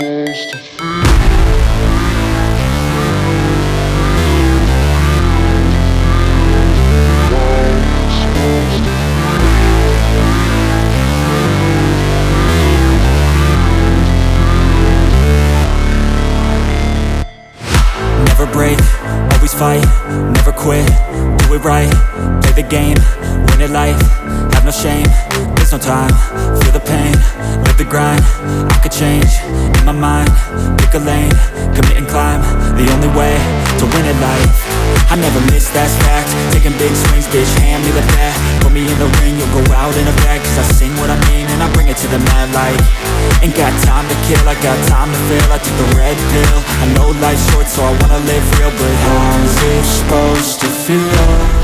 Never break, always fight, never quit, do it right, play the game, win it life, have no shame, there's no time, feel the pain, live the grind, I could change, in my mind, pick a lane, commit and climb, the only way to win at life. I never miss, that's fact, taking big swings, bitch, hand me the bat, put me in the ring, you'll go out in a bag, cause I sing what I mean and I bring it to the mad light. Ain't got time to kill, I got time to feel, I took the red pill, I know life's short so I wanna live real, but how's it supposed to feel?